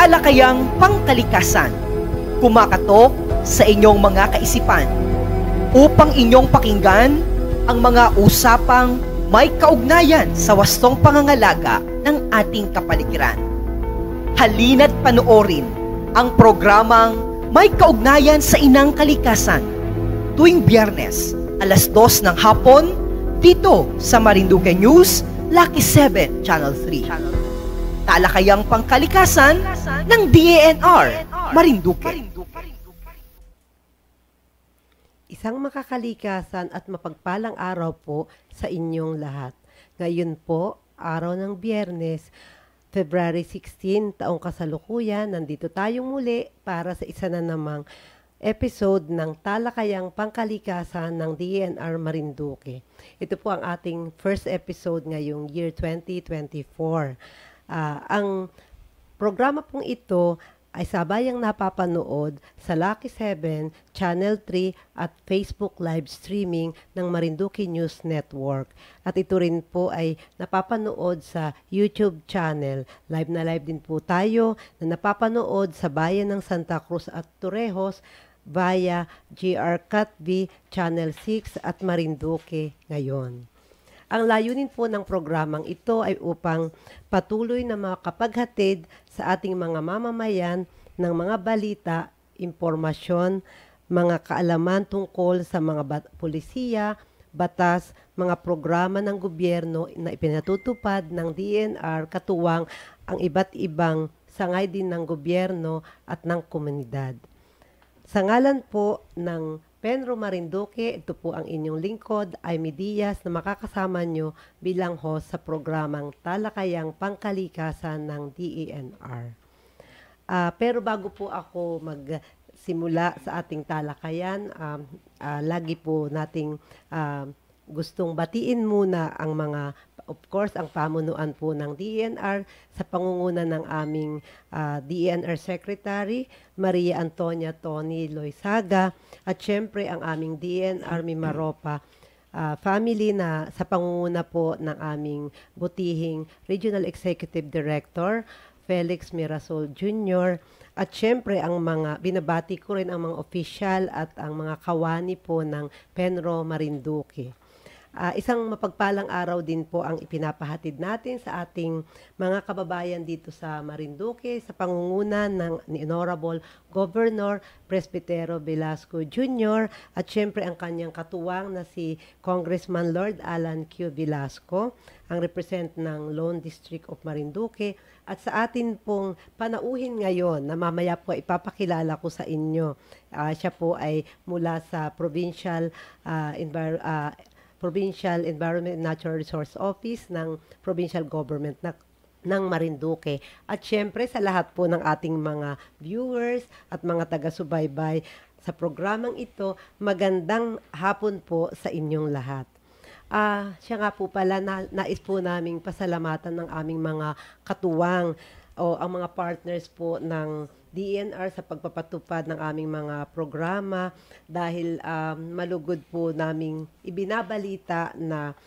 talakayang pangkalikasan, kumakatok sa inyong mga kaisipan, upang inyong pakinggan ang mga usapang may kaugnayan sa wastong pangangalaga ng ating kapaligiran. Halina't panoorin ang programang may kaugnayan sa inang kalikasan tuwing Biyernes, alas 2 ng hapon, dito sa Marinduque News, Lucky 7, Channel 3. Talakayang pangkalikasan ng DENR, Marinduque. Isang makakalikasan at mapagpalang araw po sa inyong lahat. Ngayon po, araw ng Biyernes, February 16, taong kasalukuyan, nandito tayong muli para sa isa na namang episode ng Talakayang Pangkalikasan ng DENR Marinduque. Ito po ang ating first episode ngayong year 2024. Ang programa pong ito ay sabayang napapanood sa Lucky 7, Channel 3 at Facebook live streaming ng Marinduque News Network. At ito rin po ay napapanood sa YouTube channel. Live na live din po tayo na napapanood sa bayan ng Santa Cruz at Torrejos via GR Catv, Channel 6 at Marinduque ngayon. Ang layunin po ng programang ito ay upang patuloy na makapaghatid sa ating mga mamamayan ng mga balita, impormasyon, mga kaalaman tungkol sa mga pulisiya, batas, mga programa ng gobyerno na ipinatutupad ng DENR katuwang ang iba't ibang sangay din ng gobyerno at ng komunidad. Sa ngalan po ng Penro Marinduque, ito po ang inyong lingkod, Amy Diaz, na makakasama nyo bilang host sa programang Talakayang Pangkalikasan ng DENR. Pero bago po ako magsimula sa ating talakayan, lagi po nating gustong batiin muna ang mga, of course, ang pamunuan po ng DENR sa pangunguna ng aming DENR Secretary, Maria Antonia Tony Loizaga, at syempre ang aming DENR Mimaropa family na sa pangunguna po ng aming butihing Regional Executive Director, Felix Mirasol Jr., at syempre ang mga, binabati ko rin ang mga opisyal at ang mga kawani po ng Penro Marinduque. Isang mapagpalang araw din po ang ipinapahatid natin sa ating mga kababayan dito sa Marinduque sa pangunguna ni Honorable Governor Presbitero Velasco Jr. at syempre ang kanyang katuwang na si Congressman Lord Alan Q. Velasco, ang represent ng Lone District of Marinduque, at sa atin pong panauhin ngayon na mamaya po ipapakilala ko sa inyo. Siya po ay mula sa Provincial Environment and Natural Resource Office ng Provincial Government ng Marinduque. At syempre sa lahat po ng ating mga viewers at mga taga-subaybay sa programang ito, magandang hapon po sa inyong lahat. Siya nga po pala, nais po naming pasalamatan ng aming mga katuwang o ang mga partners po ng DENR sa pagpapatupad ng aming mga programa dahil malugod po naming ibinabalita na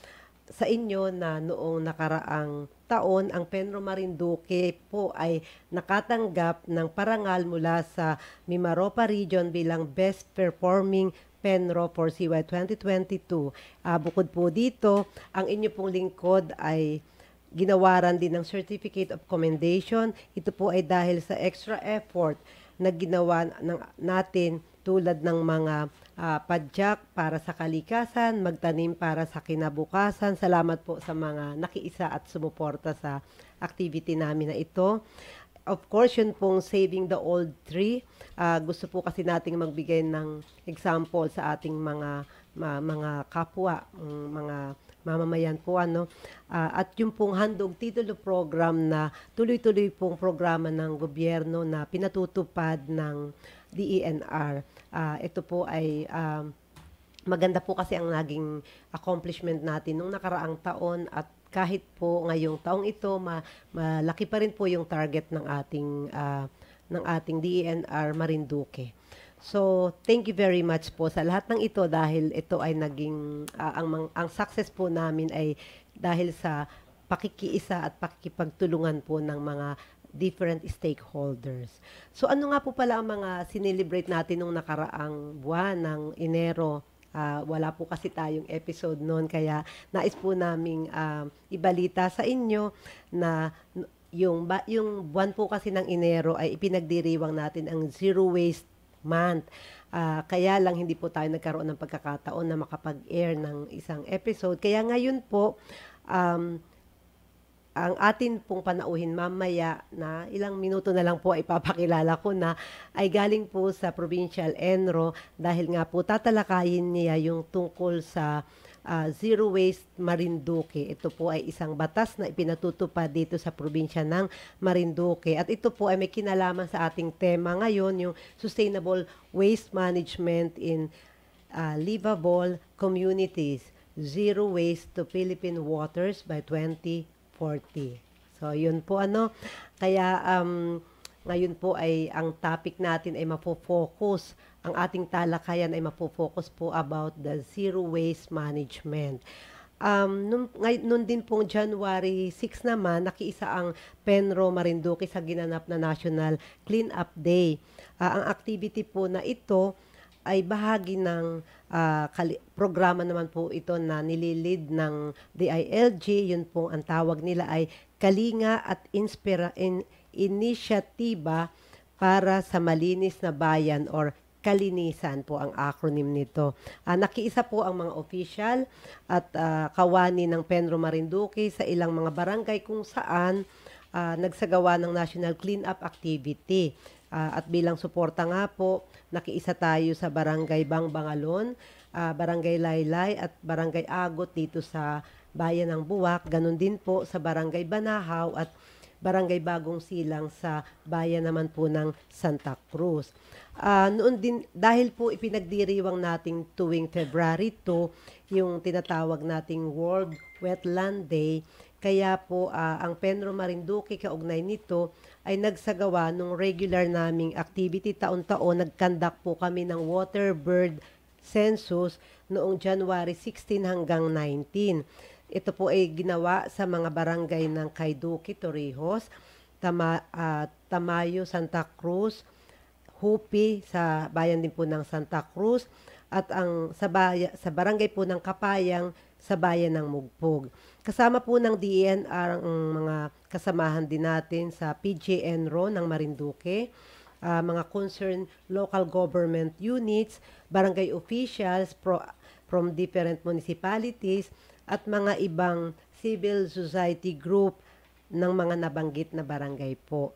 sa inyo na noong nakaraang taon ang Penro Marinduque po ay nakatanggap ng parangal mula sa Mimaropa Region bilang Best Performing Penro for CY 2022. Bukod po dito, ang inyo pong lingkod ay ginawaran din ng Certificate of Commendation. Ito po ay dahil sa extra effort na ginawa natin tulad ng mga padyak para sa kalikasan, magtanim para sa kinabukasan. Salamat po sa mga nakiisa at sumuporta sa activity namin na ito. Of course, yun pong Saving the Old Tree. Gusto po kasi nating magbigay ng example sa ating mga kapwa, mga mamamayan po at yung pong handog titulo program na tuloy-tuloy pong programa ng gobyerno na pinatutupad ng DENR. Ito po ay maganda po kasi ang naging accomplishment natin nung nakaraang taon at kahit po ngayong taong ito malaki pa rin po yung target ng ating DENR Marinduque. So, thank you very much po sa lahat ng ito dahil ito ay naging, ang success po namin ay dahil sa pakikiisa at pakikipagtulungan po ng mga different stakeholders. So ano nga po pala ang mga sinelebrate natin nung nakaraang buwan ng Enero? Wala po kasi tayong episode noon, kaya nais po naming ibalita sa inyo na yung buwan po kasi ng Enero ay ipinagdiriwang natin ang Zero Waste Month. Kaya lang hindi po tayo nagkaroon ng pagkakataon na makapag-air ng isang episode. Kaya ngayon po, ang atin pong panauhin mamaya na ilang minuto na lang po ay ipapakilala ko na ay galing po sa Provincial Enro dahil nga po tatalakayin niya yung tungkol sa Zero Waste Marinduque. Ito po ay isang batas na ipinatutupad dito sa probinsya ng Marinduque. At ito po ay may kinalaman sa ating tema ngayon, yung Sustainable Waste Management in Livable Communities. Zero Waste to Philippine Waters by 2040. So, yun po Kaya, ngayon po ay ang topic natin ay mapofocus. Ang ating talakayan ay mapofocus po about the zero waste management. Noon din pong January 6 naman, nakiisa ang Penro Marinduque sa ginanap na National Clean Up Day. Ang activity po na ito ay bahagi ng programa naman po ito na nililid ng DILG. Yun po ang tawag nila ay Kalinga at Inisyatiba para sa Malinis na Bayan or Kalinisan po ang acronym nito. Nakiisa po ang mga official at kawani ng Penro Marinduque sa ilang mga barangay kung saan nagsagawa ng National Cleanup Activity. At bilang suporta nga po, nakiisa tayo sa Barangay Bangbangalon, Barangay Laylay at Barangay Agot dito sa Bayan ng Buwak. Ganon din po sa Barangay Banahaw at Barangay Bagong Silang sa bayan naman po ng Santa Cruz. Noon din, dahil po ipinagdiriwang nating tuwing February 2, yung tinatawag nating World Wetland Day, kaya po ang Penro Marinduque kaugnay nito ay nagsagawa ng regular naming activity taon-taon. Nag-conduct po kami ng water bird census noong January 16 hanggang 19. Ito po ay ginawa sa mga barangay ng Kaiduki, Torrijos, Tamayo, Santa Cruz, Hupi sa bayan din po ng Santa Cruz at sa barangay po ng Kapayang sa bayan ng Mugpog. Kasama po ng DENR ang mga kasamahan din natin sa PGNRO ng Marinduque, mga concerned local government units, barangay officials from different municipalities, at mga ibang civil society group ng mga nabanggit na barangay po.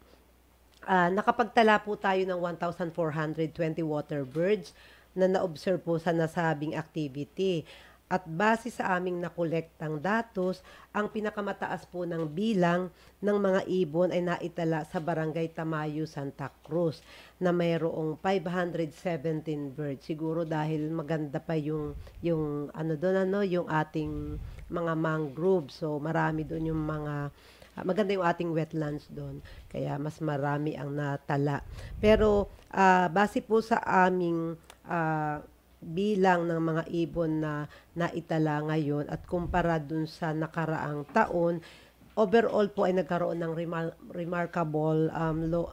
Nakapagtala po tayo ng 1,420 water birds na na-observe po sa nasabing activity. At base sa aming nakolektang datos, ang pinakamataas po ng bilang ng mga ibon ay naitala sa Barangay Tamayo, Santa Cruz na mayroong 517 birds. Siguro dahil maganda pa yung yung ating mga mangrove. So marami doon yung maganda yung ating wetlands doon. Kaya mas marami ang natala. Pero base po sa aming bilang ng mga ibon na naitala ngayon at kumpara dun sa nakaraang taon, overall po ay nagkaroon ng remarkable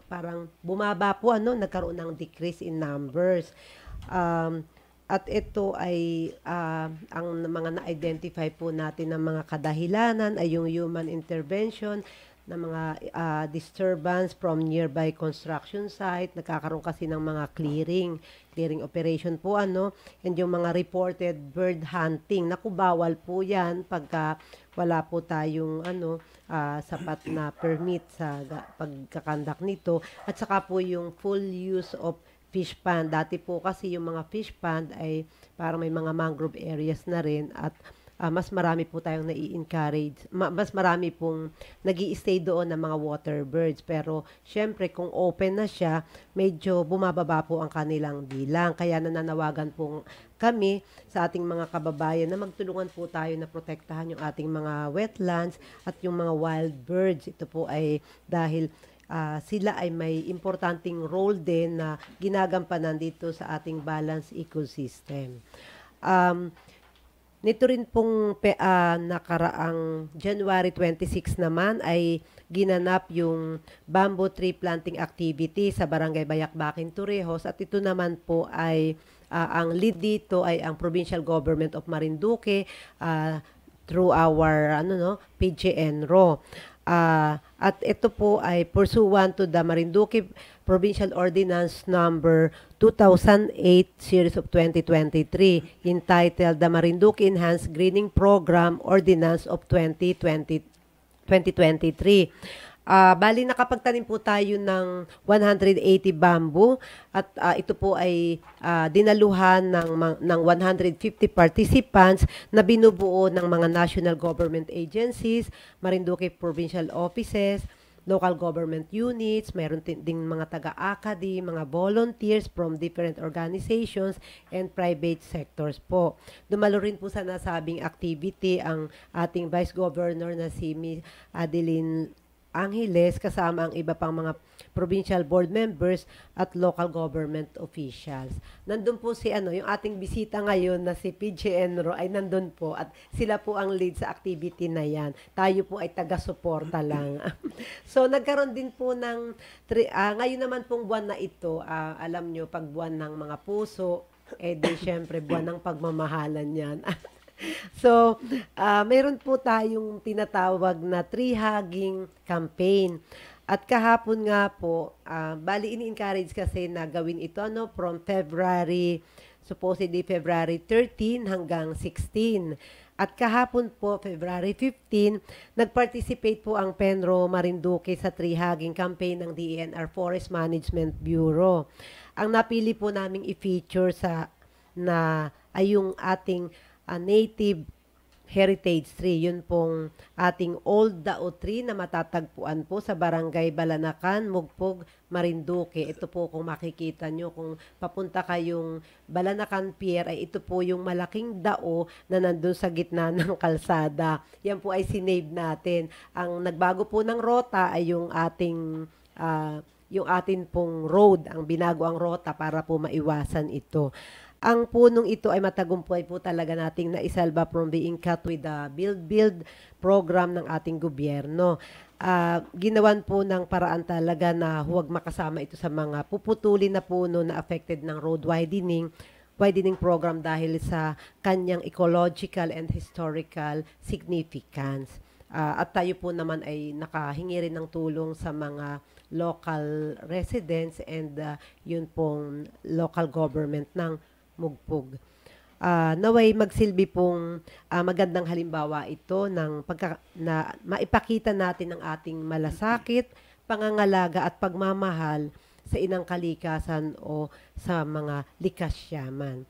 parang bumaba po nagkaroon ng decrease in numbers. At ito ay ang mga na-identify po natin ng mga kadahilanan ay yung human intervention na mga disturbance from nearby construction site. Nagkakaroon kasi ng mga clearing operation po and yung mga reported bird hunting. Naku, bawal po yan pagka wala po tayong sapat na permit sa pagkakandak nito. At saka po yung full use of fish pond. Dati po kasi yung mga fish pond ay parang may mga mangrove areas na rin at mas marami po tayong nai-encourage. Mas marami pong nag-i-stay doon ng mga water birds. Pero, syempre, kung open na siya, medyo bumababa po ang kanilang bilang. Kaya nananawagan po kami sa ating mga kababayan na magtulungan po tayo na protektahan yung ating mga wetlands at yung mga wild birds. Ito po ay dahil sila ay may importanteng role din na ginagampanan dito sa ating balanced ecosystem. Nito rin pong nakaraang January 26 naman ay ginanap yung bamboo tree planting activity sa Barangay Bayakbakin, Torrijos, at ito naman po ay ang lead dito ay ang Provincial Government of Marinduque through our PGNRO. At ito po ay pursuant to the Marinduque Provincial Ordinance Number 2008 Series of 2023 entitled the Marinduque Enhanced Greening Program Ordinance of 2023. Bali nakapagtanim po tayo ng 180 bamboo at ito po ay dinaluhan ng 150 participants na binubuo ng mga national government agencies, Marinduque provincial offices, local government units, mayroon ding mga taga-academy, mga volunteers from different organizations and private sectors po. Dumalo rin po sa nasabing activity ang ating Vice Governor na si Ms. Adeline Angeles kasama ang iba pang mga provincial board members at local government officials. Nandun po si yung ating bisita ngayon na si PGNRO ay nandun po at sila po ang lead sa activity na yan. Tayo po ay taga-suporta lang. So nagkaroon din po ng ngayon naman pong buwan na ito, alam nyo pag buwan ng mga puso, di syempre buwan ng pagmamahalan yan. So, mayroon po tayong tinatawag na tree hugging campaign. At kahapon nga po, bali ini-encourage kasi na gawin ito from supposedly February 13 hanggang 16. At kahapon po, February 15, nag-participate po ang Penro Marinduque sa tree hugging campaign ng DENR Forest Management Bureau. Ang napili po naming i-feature ay yung ating native heritage tree. Yun pong ating old dao tree na matatagpuan po sa Barangay Balanacan, Mugpog, Marinduque. Ito po kung makikita nyo, kung papunta kayong Balanacan Pier, ay ito po yung malaking dao na nandun sa gitna ng kalsada. Yan po ay sinave natin. Ang nagbago po ng rota ay yung ating pong road, ang binago ang rota para po maiwasan ito. Ang punong ito ay matagumpay po talaga nating naisalba from being cut with the build program ng ating gobyerno. Ginawan po ng paraan talaga na huwag makasama ito sa mga puputulin na puno na affected ng road widening program dahil sa kanyang ecological and historical significance. At tayo po naman ay nakahingi rin ng tulong sa mga local residents and yun pong local government ng Mugpog. Naway magsilbi pong magandang halimbawa ito na maipakita natin ang ating malasakit, pangangalaga at pagmamahal sa inang kalikasan o sa mga likas yaman.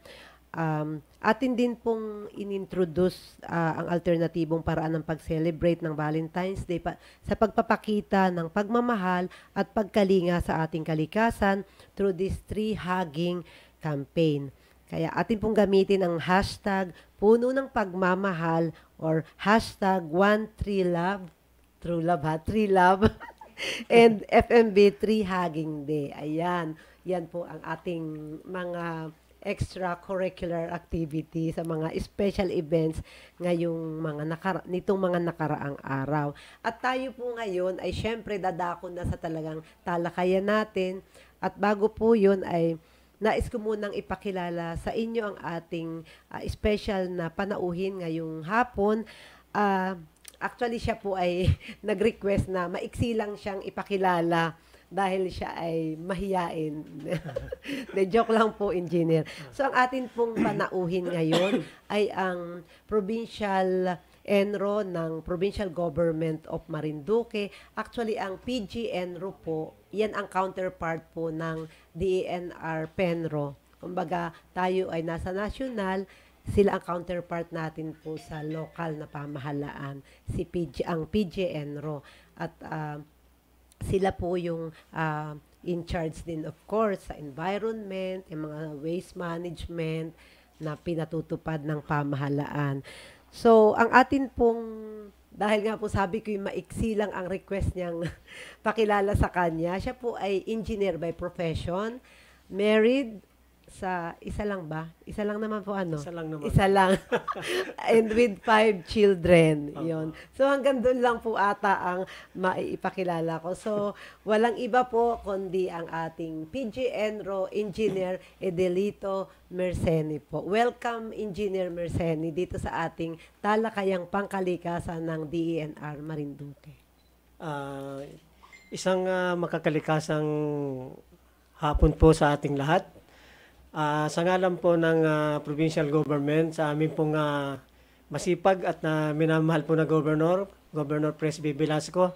Atin din pong inintroduce ang alternatibong paraan ng pag-celebrate ng Valentine's Day sa pagpapakita ng pagmamahal at pagkalinga sa ating kalikasan through this tree hugging campaign. Kaya atin pong gamitin ang hashtag puno ng pagmamahal or hashtag #OneTreeLove, true love tree love, and FMB Tree Hugging Day. Ayan, yan po ang ating mga extracurricular activity sa mga special events ngayong nitong mga nakaraang araw. At tayo po ngayon ay syempre dadako na sa talagang talakayan natin. At bago po yun ay nais ko munang ipakilala sa inyo ang ating special na panauhin ngayong hapon. Actually, siya po ay nag-request na maiksi lang siyang ipakilala dahil siya ay mahiyain. Joke lang po, engineer. So, ang atin pong panauhin ngayon ay ang Provincial ENRO ng Provincial Government of Marinduque. Actually, ang PGNRO po, yan ang counterpart po ng DENR PENRO. Kumbaga, tayo ay nasa national, sila ang counterpart natin po sa local na pamahalaan, ang PGNRO. At sila po yung in charge din, of course, sa environment, yung mga waste management na pinatutupad ng pamahalaan. So, ang atin pong, dahil nga po sabi ko yung maiksi lang ang request niyang pakilala sa kanya, siya po ay engineer by profession, married sa isa lang ba? Isa lang naman po ano? Isa lang naman. Isa lang. And with 5 children. Yon. So hanggang doon lang po ata ang maipakilala ko. So walang iba po kundi ang ating PG Enro Engineer Edelito Merseni po. Welcome Engineer Merseni dito sa ating talakayang pangkalikasan ng DENR Marinduque. Isang makakalikasang hapon po sa ating lahat. Sa ngalan po ng provincial government, sa amin pong masipag at minamahal po na Governor Presby Velasco,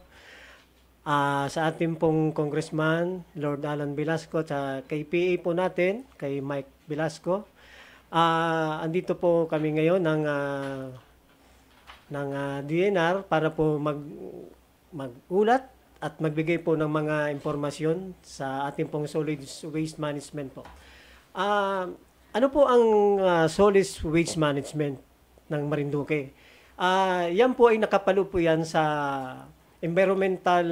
sa ating pong Congressman, Lord Alan Velasco, sa kay PA po natin, kay Mike Velasco. Andito po kami ngayon ng DNR para po magulat at magbigay po ng mga impormasyon sa ating pong solid waste management po. Ano po ang solid waste management ng Marinduque? Yan po ay nakapalo po yan sa environmental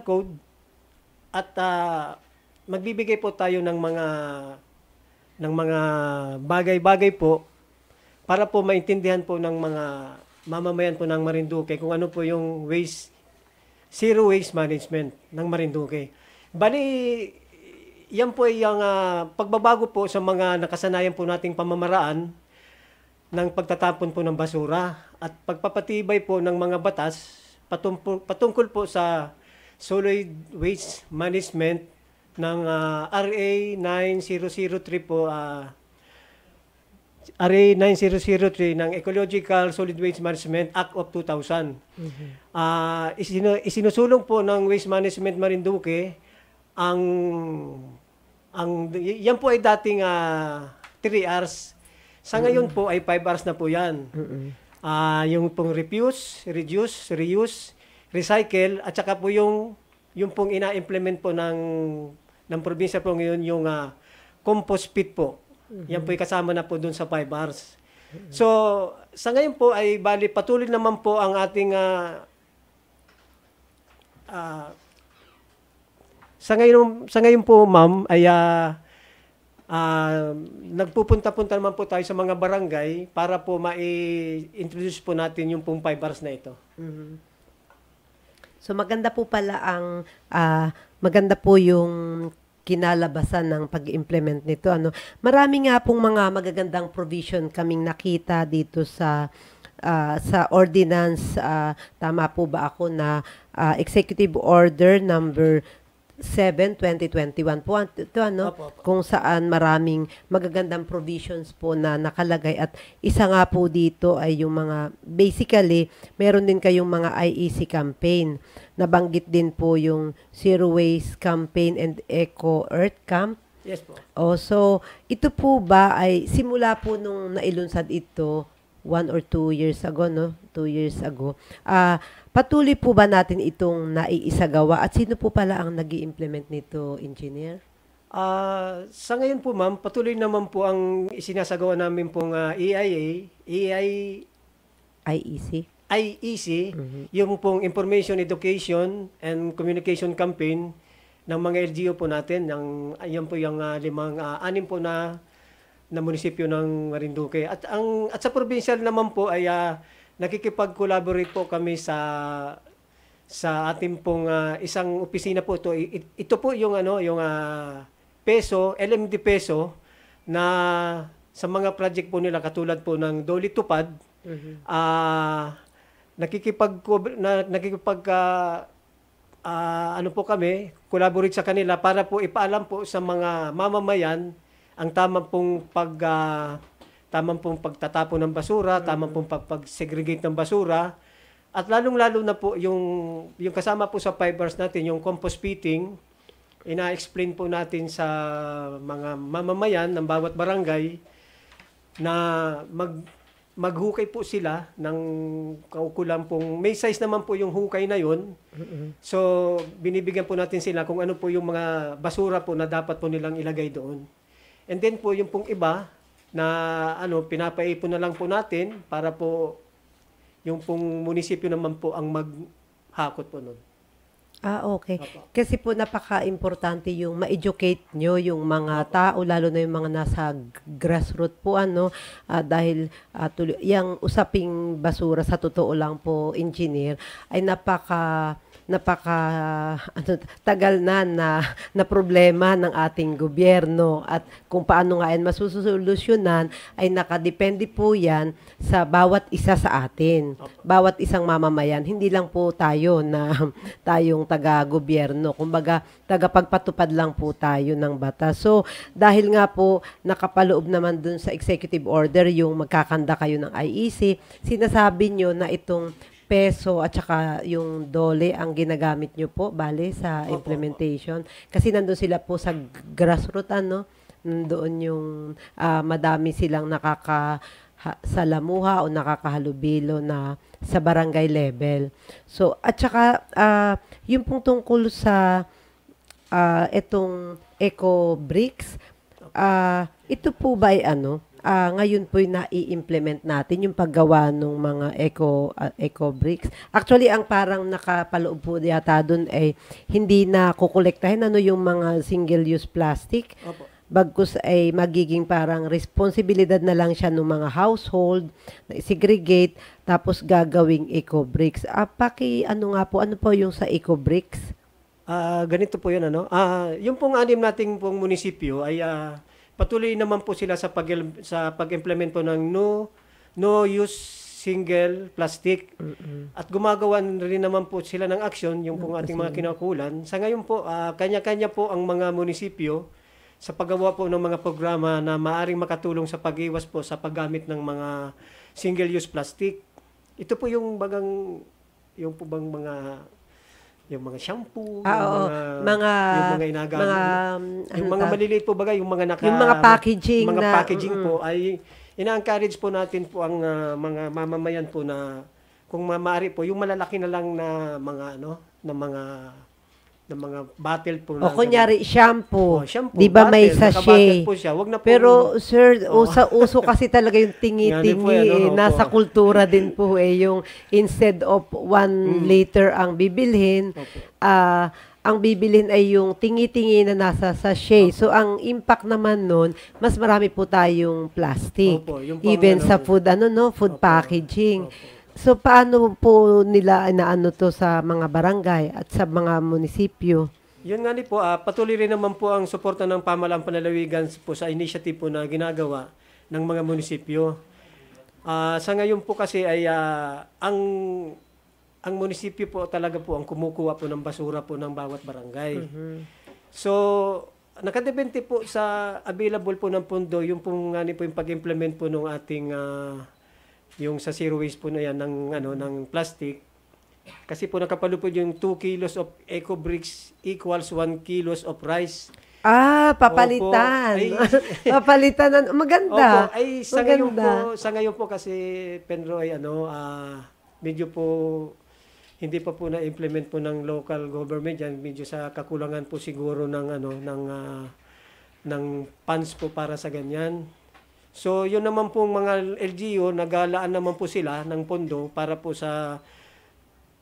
code at magbibigay po tayo ng mga bagay-bagay po para po maintindihan po ng mga mamamayan po ng Marinduque kung ano po yung zero waste management ng Marinduque. Bali, yan po ay ang pagbabago po sa mga nakasanayan po nating pamamaraan ng pagtatapon po ng basura at pagpapatibay po ng mga batas patungkol po sa solid waste management ng RA 9003 po, RA 9003 ng Ecological Solid Waste Management Act of 2000. Isinusulong po ng Waste Management Marinduque yan po ay dating 3 hours. Sa ngayon po ay 5 hours na po yan. Yung pong refuse, reduce, reuse, recycle, at saka po yung pong ina-implement po ng probinsya po ngayon, yung compost pit po. Yan po ay kasama na po dun sa 5 hours. So, sa ngayon po ay bali patuloy naman po ang ating sa ngayon po, ma'am, ay nagpupunta-punta naman po tayo sa mga barangay para po ma-introduce po natin yung pong 5 hours na ito. So maganda po pala maganda po yung kinalabasan ng pag-implement nito. Marami nga pong mga magagandang provision kaming nakita dito sa ordinance. Tama po ba ako na Executive Order number 7/2021 po ito, kung saan maraming magagandang provisions po na nakalagay at isa nga po dito ay yung mga basically meron din kayong mga IEC campaign, nabanggit din po yung Zero Waste Campaign and Eco Earth Camp. Yes po. So ito po ba ay simula po nung nailunsad ito 1 or 2 years ago, 2 years ago. Patuloy po ba natin itong naiisagawa at sino po pala ang nag-i-implement nito, Engineer? Sa ngayon po, ma'am, patuloy naman po ang isinasagawa namin pong IEC, yung pong Information, Education, and Communication Campaign ng mga LGU po natin. Yan po yung 6 po na munisipyo ng Marinduque. At sa provincial naman po ay nakikipag-collaborate po kami sa ating pong isang opisina po ito. Ito po yung LMD Peso na sa mga project po nila katulad po ng Doli Tupad. Po kami, collaborate sa kanila para po ipaalam po sa mga mamamayan ang tamang pong pagtatapon ng basura, tamang pong pag-segregate ng basura, at lalong-lalo na po yung kasama po sa 5 hours natin, yung compost pitting, ina-explain po natin sa mga mamamayan ng bawat barangay na maghukay po sila ng kaukulang pong, may size naman po yung hukay na yun. So, binibigyan po natin sila kung ano po yung mga basura po na dapat po nilang ilagay doon. And then po yung pong iba, na pinapaipon na lang po natin para po yung pong munisipyo naman po ang maghakot po nun. Okay. Opo. Kasi po napaka-importante yung ma-educate nyo yung mga tao, lalo na yung mga nasa grassroots po, dahil yung usaping basura, sa totoo lang po, engineer, ay napaka tagal na problema ng ating gobyerno, at kung paano nga yan masusolusyonan ay nakadepende po yan sa bawat isa sa atin, bawat isang mamamayan, hindi lang po tayo na tayong taga-gobyerno, kumbaga tagapagpatupad lang po tayo ng batas. So dahil nga po nakapaloob naman dun sa executive order yung magkakanda kayo ng IEC, sinasabi nyo na itong peso at saka yung dole ang ginagamit nyo po, bale, sa implementation. Kasi nandun sila po sa grassroots, nandoon yung madami silang nakakasalamuha o nakakahalubilo na sa barangay level. So, at saka, yung pong tungkol sa itong Eco Bricks, ito po ba ay ngayon po yung nai-implement natin yung paggawa ng mga eco bricks. Actually, ang parang nakapaloob po yata doon ay hindi na kukolektahin yung mga single-use plastic. Opo. Bagkus ay magiging parang responsibilidad na lang siya ng mga household, na segregate, tapos gagawing eco bricks. Ano po yung sa eco bricks? Ganito po yun, yung pong 6 nating pong munisipyo ay patuloy naman po sila sa pag-implement po ng no use single plastic. At gumagawa rin naman po sila ng action, yung pong ating mga kinaukulan. Sa ngayon po, kanya-kanya po ang mga munisipyo sa paggawa po ng mga programa na maaring makatulong sa pag-iwas po sa paggamit ng mga single-use plastic. Ito po yung yung po bang yung mga shampoo, yung mga inagamit, yung mga maliliit po bagay, yung mga packaging packaging po ay ina-encourage po natin po ang mga mamamayan po na kung maaari po yung malalaki na lang na mga bottle po na. O kunyari shampoo, shampoo 'di ba may naka-bottle sachet? po siya. Wag na po. Pero sir, uso kasi talaga yung tingi-tingi, nasa kultura din po yung instead of 1 liter ang bibilhin, ang bibilhin ay yung tingi-tingi na nasa sachet. So ang impact naman nun, mas marami po tayong plastic. Even sa food food packaging. So, paano po nila to sa mga barangay at sa mga munisipyo? Yun nga po, patuloy rin naman po ang suporta ng pamahalang panlalawigan po sa initiative po na ginagawa ng mga munisipyo. Sa ngayon po kasi ay ang munisipyo po talaga po ang kumukuha po ng basura po ng bawat barangay. So, nakadepende po sa available po ng pondo, yung pong yung pag-implement po ng ating yung sa zero waste po na yan ng plastic. Kasi po nakapalupod yung 2 kilos of eco bricks equals 1 kilos of rice. Papalitan. Papalitan. Maganda. Opo, ay sa ngayon po kasi Penro ay medyo po hindi pa po na-implement po ng local government yan, medyo sa kakulangan po siguro ng funds po para sa ganyan. So, yun naman po mga LGU, nagalaan naman po sila ng pondo para po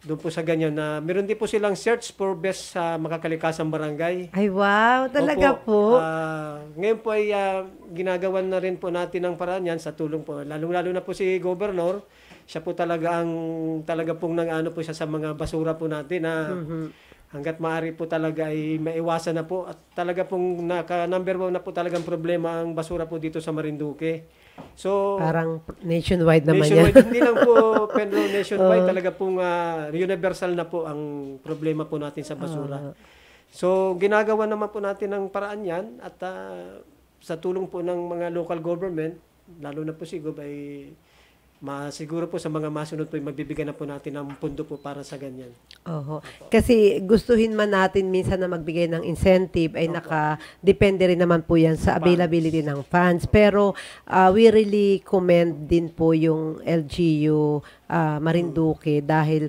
doon po sa ganyan na meron din po silang search for best sa makakalikasang barangay. Ay, wow! Talaga po? Ngayon po ay ginagawan na rin po natin ang paraan yan sa tulong po. Lalong-lalo na po si Governor, siya po talaga pong po siya sa mga basura po natin na hanggat maaari po talaga ay maiwasan na po at talaga pong number 1 na po talagang problema ang basura po dito sa Marinduque. So parang nationwide naman yan. Hindi lang po pero nationwide talaga pong universal na po ang problema po natin sa basura. So ginagawa naman po natin ang paraan yan at sa tulong po ng mga local government, lalo na po si Gob ay siguro po sa mga masunod po magbibigyan na po natin ng pondo po para sa ganyan. Kasi gustuhin man natin minsan na magbigay ng incentive ay nakadepende rin naman po yan sa availability ng funds. Pero we really commend din po yung LGU Marinduque dahil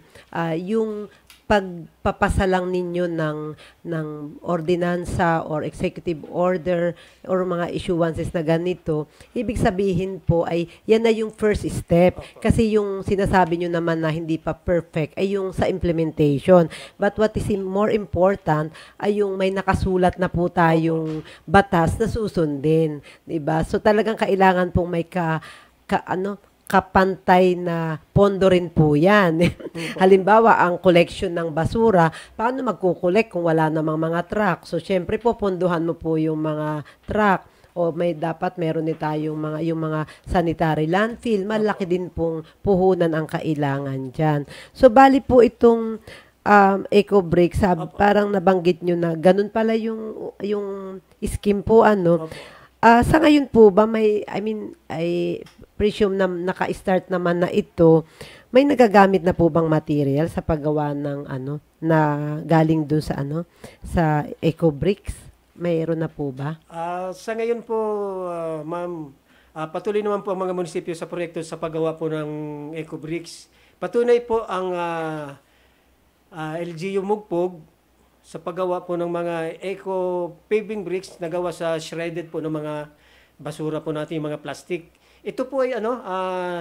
yung pagpapasa lang ninyo ng ordinansa or executive order or mga issuances na ganito, ibig sabihin po ay yan na yung first step. Kasi yung sinasabi nyo naman na hindi pa perfect ay yung sa implementation. But what is more important ay yung may nakasulat na po tayong batas na susundin. Diba? So talagang kailangan pong may kapantay na pondo rin po yan. Halimbawa, ang collection ng basura, paano magkukolek kung wala namang mga truck? So, syempre po, ponduhan mo po yung mga truck. O dapat meron din tayong yung mga sanitary landfill. Malaki din pong puhunan ang kailangan dyan. So, bali po itong eco-break, parang nabanggit nyo na ganun pala yung scheme po, ano. Sa ngayon po ba I presume na naka-start naman na ito, may nagagamit na po bang material sa paggawa ng na galing doon sa eco-bricks? Mayroon na po ba? Sa ngayon po, ma'am, patuloy naman po ang mga munisipyo sa proyekto sa paggawa po ng eco-bricks. Patunay po ang LGU Mugpog sa paggawa po ng mga eco-paving bricks na gawa sa shredded po ng mga basura po natin, mga plastic. Ito po ay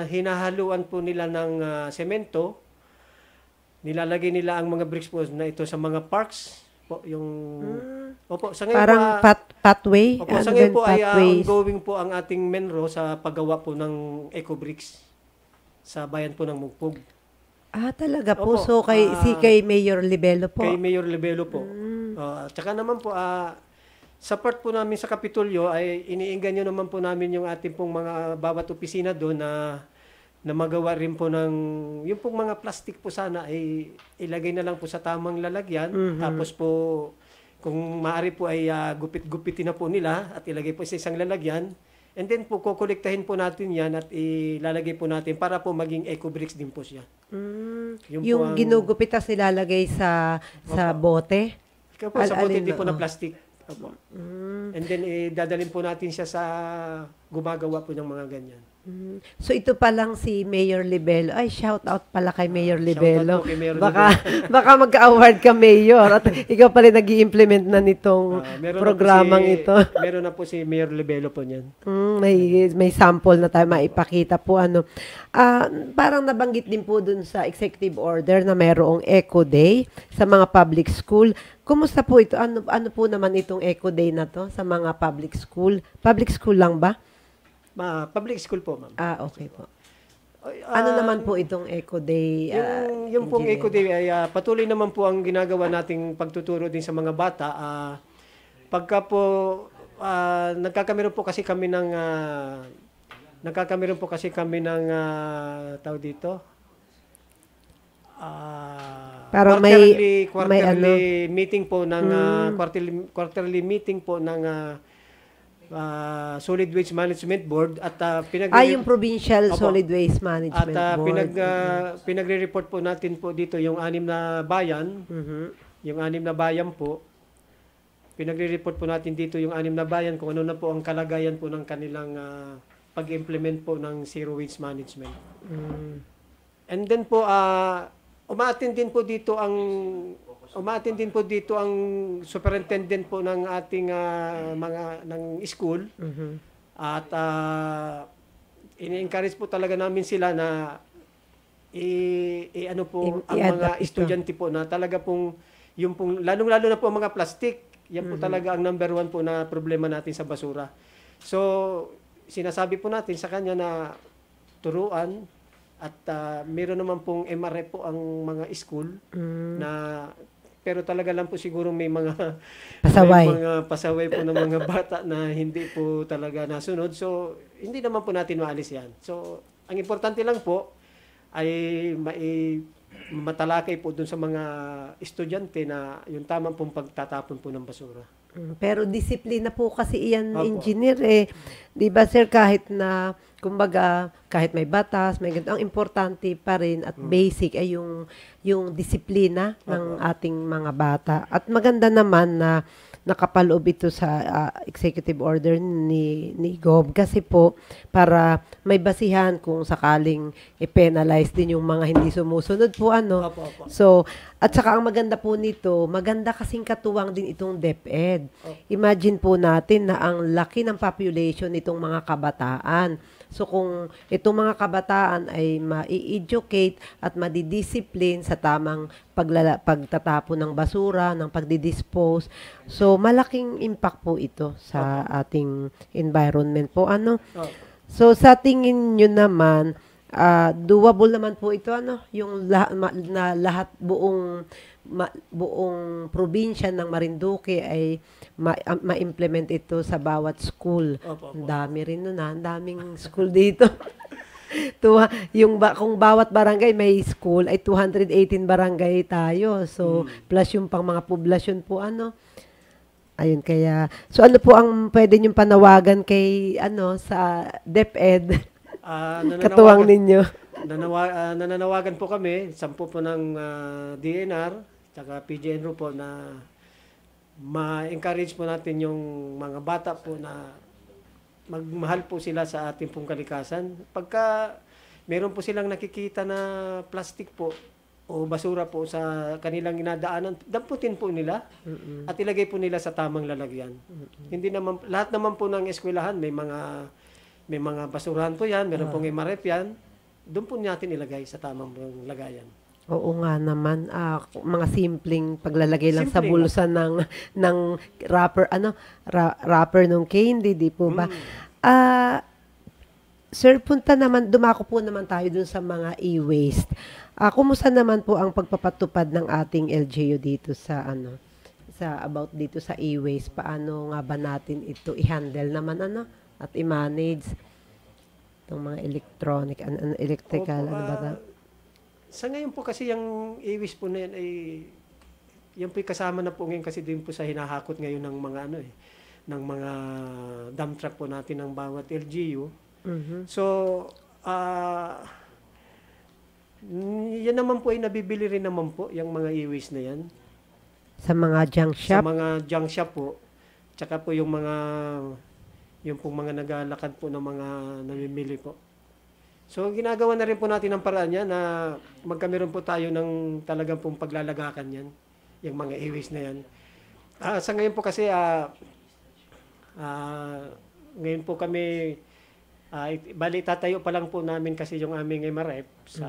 hinahaluan po nila ng semento. Nilalagay nila ang mga bricks po na ito sa mga parks po, Opo, sa ngayon parang pathway. Opo, sa ngayon po ay ongoing po ang ating menro sa paggawa po ng eco bricks sa bayan po ng Mugpog. Talaga po. Opo, So kay Mayor Libelo po. Kay Mayor Libelo po. Tsaka naman po sa part po namin sa Kapitolyo ay iniinggan nyo naman po namin yung ating pong mga bawat opisina doon na magawa rin po ng yung pong mga plastic po sana ay ilagay na lang po sa tamang lalagyan. Tapos po kung maaari po ay gupit-gupitin na po nila at ilagay po sa isang lalagyan. And then po kukolektahin po natin yan at ilalagay po natin para po maging eco-bricks din po siya. Yung ginugupit at ilalagay sa bote? Ikaw po, sa bote din po na plastic. Opo. And then, dadalhin po natin siya sa gumagawa po ng mga ganyan. So, ito pa lang si Mayor Libelo. Ay, shout out pala kay Mayor Libelo. Shout out po kay Mayor Baka magka-award ka, Mayor. At ikaw pala nag-i-implement na nitong programang ito. Meron na po si Mayor Libelo po niyan. May sample na tayo maipakita po. Parang nabanggit din po dun sa executive order na mayroong Eco Day sa mga public school. Kumusta po ito? Ano po naman itong Eco Day na to sa mga public school? Public school lang ba? Public school po, ma'am. Okay po. Ano naman po itong Eco Day? Yung pong Eco Day ay patuloy naman po ang ginagawa nating pagtuturo din sa mga bata. Pagka po nagkakameron po kasi kami ng tawag dito. Parang quarterly meeting po ng quarterly meeting po ng Solid Waste Management Board at yung Provincial Solid Waste Management Board. Pinagre-report po natin po dito yung 6 na bayan. Yung 6 na bayan po. Pinagre-report po natin dito yung 6 na bayan kung ano na po ang kalagayan po ng kanilang pag-implement po ng zero waste management. And then po umaattend din po dito ang superintendent po ng ating ng school. At ini-encourage po talaga namin sila na ang mga estudyante po na talaga pong yung pong lalong-lalo na po ang mga plastic. Yan po talaga ang number 1 po na problema natin sa basura. So sinasabi po natin sa kanya na turuan at meron naman pong MRF po ang mga school na pero talaga lang po siguro may mga pasaway po ng mga bata na hindi po talaga nasunod. So, hindi naman po natin maalis yan. So, ang importante lang po ay matalakay po dun sa mga estudyante na yung tamang pong pagtatapon po ng basura. Pero disiplina po kasi iyan, Opo. engineer eh. 'Di ba sir, kahit na kumbaga kahit may batas, may ganito, ang importante pa rin at basic ay yung disiplina ng ating mga bata. At maganda naman na nakapaloob ito sa executive order ni Gob kasi po para may basihan kung sakaling i-penalize din yung mga hindi sumusunod po ano. Opo, opo. So, at saka ang maganda po nito, maganda kasing katuwang din itong DepEd. Imagine po natin na ang laki ng population nitong mga kabataan. So kung itong mga kabataan ay ma-educate at madidiscipline sa tamang pagtatapon ng basura, ng pagdidispose, so malaking impact po ito sa ating environment po. Ano? Opo. So sa tingin nyo naman, doable naman po ito ano, yung na lahat buong probinsya ng Marinduque ay ma-implement ito sa bawat school. Opo, opo. Ang dami rin nun ang daming school dito. Kung bawat barangay may school ay 218 barangay tayo. So plus yung pang mga poblasyon po ano. Ayun kaya. So ano po ang pwede niyong panawagan kay ano sa DepEd? Katuwang ninyo. Nananawagan po kami, 10 po ng DNR, tsaka PGNRO po na ma-encourage po natin yung mga bata po na magmahal po sila sa ating pong kalikasan. Pagka meron po silang nakikita na plastic po o basura po sa kanilang inadaanan, damputin po nila at ilagay po nila sa tamang lalagyan. Hindi naman, lahat naman po ng eskwelahan may mga basurahan po yan, meron pong MRF yan, doon po natin ilagay sa tamang lagayan. Oo nga naman, mga simpleng paglalagay lang sa Simple bulsa ng wrapper, wrapper ng candy, di po ba? Sir, dumako po naman tayo dun sa mga e-waste. Kumusta naman po ang pagpapatupad ng ating LGU dito sa about dito sa e-waste? Paano nga ba natin ito i-handle naman at i-manage itong mga electrical, Opo, sa ngayon po kasi yung e-waste po na yan ay yan po kasama na po ngayon kasi din po sa hinahakot ngayon ng mga ng mga dump truck po natin ng bawat LGU. So yan naman po ay nabibili rin naman po yung mga e-waste na yan sa mga junk shop. Sa mga junk shop po. Tsaka po yung pong mga naglalakad po ng mga namimili po. So, ginagawa na rin po natin ang paraan yan na magkameron po tayo ng talagang pong paglalagakan yan, yung mga e-waste na yan. Sa ngayon po kasi, ngayon po kami, bali tatayo pa lang po namin kasi yung aming MRF sa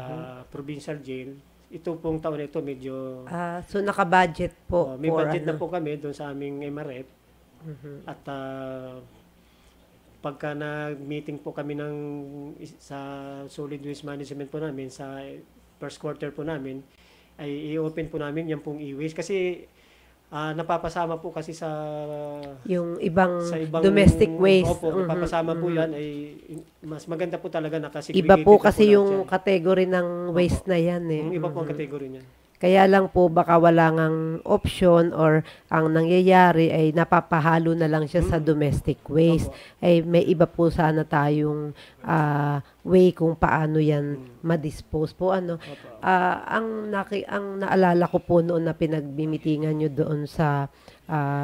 provincial jail. Ito pong taon ito medyo... so, naka-budget po. May budget na po kami doon sa aming MRF. At pagka nag-meeting po kami sa solid waste management po namin, sa first quarter po namin, ay i-open po namin yung pong e-waste. Kasi napapasama po kasi sa ibang domestic waste. Opo, napapasama po yan. Ay, mas maganda po talaga nakasegregated. Iba po kasi yung category ng waste na yan eh. Iba po ang category niya. Kaya lang po baka wala ngang option or ang nangyayari ay napapahalo na lang siya sa domestic waste. Ay may iba po sana tayong way kung paano yan ma-dispose po ang naalala ko po noon na pinagmimitingan nyo doon sa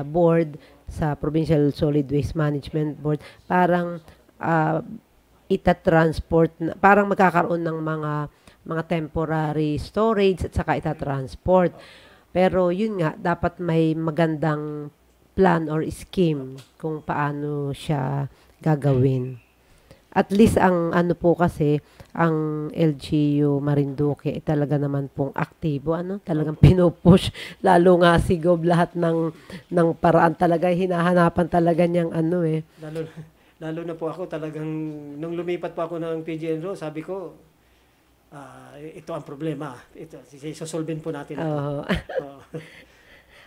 board sa Provincial Solid Waste Management Board, parang itatransport parang magkakaroon ng mga temporary storage at saka itatransport. Pero yun nga, dapat may magandang plan or scheme kung paano siya gagawin. At least ang po kasi, ang LGU Marinduque talaga naman pong aktibo, talagang pinupush. Lalo nga si Gob lahat ng paraan talaga, hinahanapan talaga niyang Lalo na po ako talagang, nung lumipat po ako ng PGNRO, sabi ko, ito ang problema. Ito, susolvin po natin.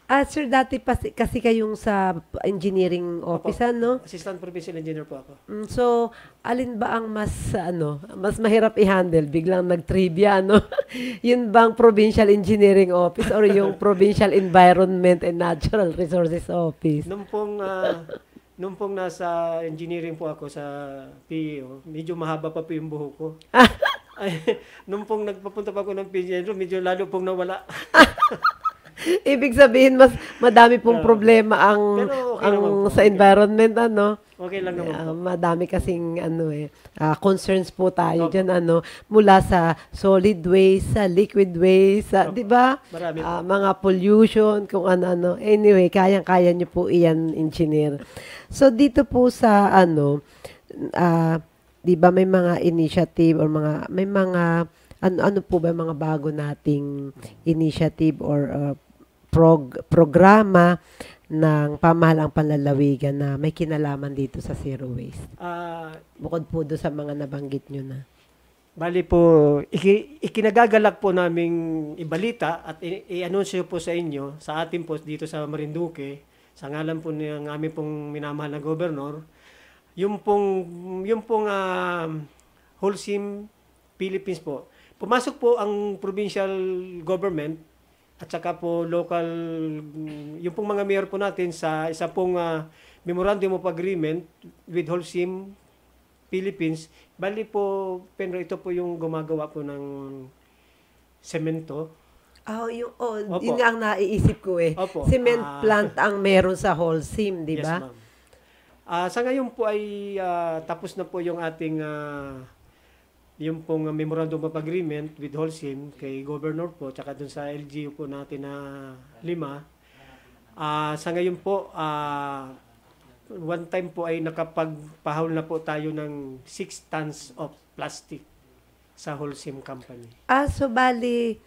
Sir, dati kasi kayong sa engineering office, ano? Assistant Provincial Engineer po ako. So, alin ba ang mas mahirap i-handle? Biglang nag-trivia, no? Yun bang Provincial Engineering Office or yung Provincial Environment and Natural Resources Office? Nung pong nasa engineering po ako sa PEO, medyo mahaba pa po yung buhok ko. Ay, nung pong nagpapunta pa ako ng PGN, medyo lalo pong nawala. Ibig sabihin, mas madami pong problema Pero okay naman po. sa environment, ano? Okay lang naman po. Madami kasing concerns po tayo dyan, mula sa solid waste, sa liquid waste, di ba? Marami po. Mga pollution, kung ano-ano. Anyway, kayang-kaya nyo po iyan, engineer. So, dito po sa, di ba may mga initiative or may mga, ano po ba mga bago nating initiative or programa ng pamahalang panlalawigan na may kinalaman dito sa zero waste? Bukod po doon sa mga nabanggit nyo na. Bali po, ikinagagalak po naming ibalita at i-anunsyo po sa inyo, sa atin po dito sa Marinduque, sa ngalan po ng aming pong minamahal na gobernador, yung pong Holcim Philippines po. Pumasok po ang provincial government at saka po local, yung pong mga mayor po natin sa isa pong memorandum of agreement with Holcim Philippines. Bali po, Penro, ito po yung gumagawa po ng semento. Yun nga ang naiisip ko eh. Opo. Cement plant ang meron sa Holcim, di ba? Yes, ma'am. Sa ngayon po ay tapos na po yung ating yung pong memorandum of agreement with Holcim kay Governor po, tsaka dun sa LGU po natin na 5. Sa ngayon po, one time po ay nakapagpahawal na po tayo ng 6 tons of plastic sa Holcim Company. So bali,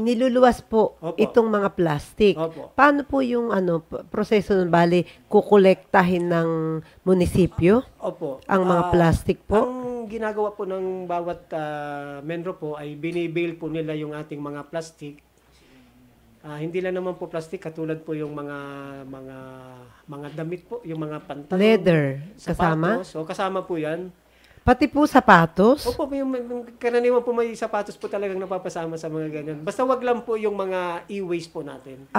niluluwas po Opo. itong mga plastic. Opo. Paano po yung proseso ng bali kukolektahin ng munisipyo Opo. ang mga plastic po? Ang ginagawa po ng bawat menro po ay binibail po nila yung ating mga plastic. Hindi lang naman po plastic, katulad po yung mga damit po, yung mga pantalon. Leather, kasama? Sapatos. O kasama po yan. Pati po sapatos? Opo, yung karaniwan po may sapatos po talagang napapasama sa mga ganyan. Basta wag lang po yung mga e-waste po natin.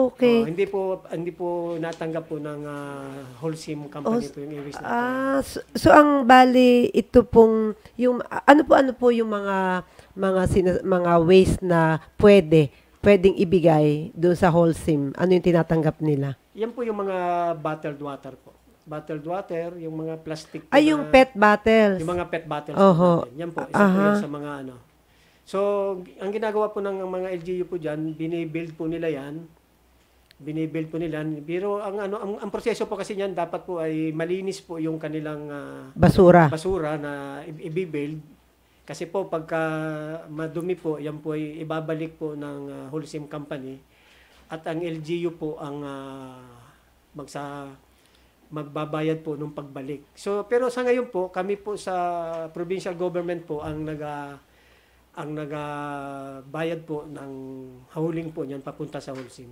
Okay. Hindi po natanggap po ng Holcim Company po yung e-waste natin. So ang bali ito pong yung ano po yung mga waste na pwedeng ibigay doon sa Holcim. Ano yung tinatanggap nila? Yan po yung mga bottled water po. Bottled water, yung mga plastic. Yung PET bottles. Yung mga PET bottles. Oho. Natin. Yan po, isa po yan sa mga ano. So, ang ginagawa po ng mga LGU po dyan, binibuild po nila yan. Pero ang proseso po kasi niyan, dapat po ay malinis po yung kanilang basura na i-build. Kasi po, pagka madumi po, yan po ay ibabalik po ng Holcim Company. At ang LGU po ang magbabayad po nung pagbalik. So, pero sa ngayon po, kami po sa provincial government po ang nagabayad po ng huling po niyan papunta sa Holcim.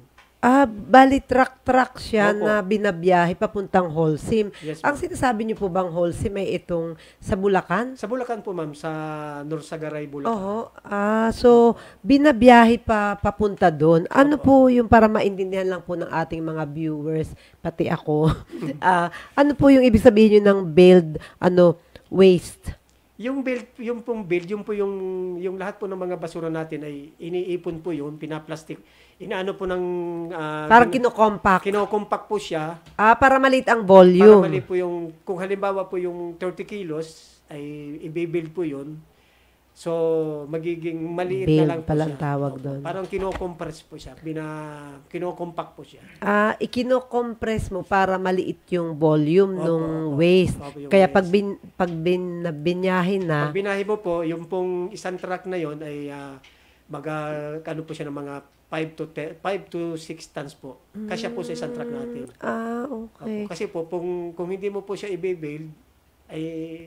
Bali truck siya Opo. na binabiyahe papuntang Holcim. Yes, Ang ma'am. sinasabi niyo po bang Holcim ay itong sa Bulacan? Sa Bulacan po, ma'am, sa Norsagaray, Bulacan. Oo. So binabiyahe papunta doon. Ano po yung para maintindihan lang po ng ating mga viewers, pati ako. Ano po yung ibig sabihin niyo ng build waste? Yung lahat po ng mga basura natin ay iniipon po yun, pinaplastic. Inaano po ng Parang kinokompact. Kinokompact po siya. Para maliit ang volume. Para mali po yung, kung halimbawa po yung 30 kilos, ay i-build po yun. So, magiging maliit Build na lang po palang siya. tawag doon. Parang kinokompress po siya. Kinokompact po siya. Ikino-compress mo para maliit yung volume ng waste. Opo, yung Kaya waste. pag binyahin na, Pag binahe mo po, yung pong isang truck na yon ay ano po siya ng mga 5 to 6 tons po. Kasya po sa isang truck natin. okay. Kasi po, kung hindi mo po siya i-build, ay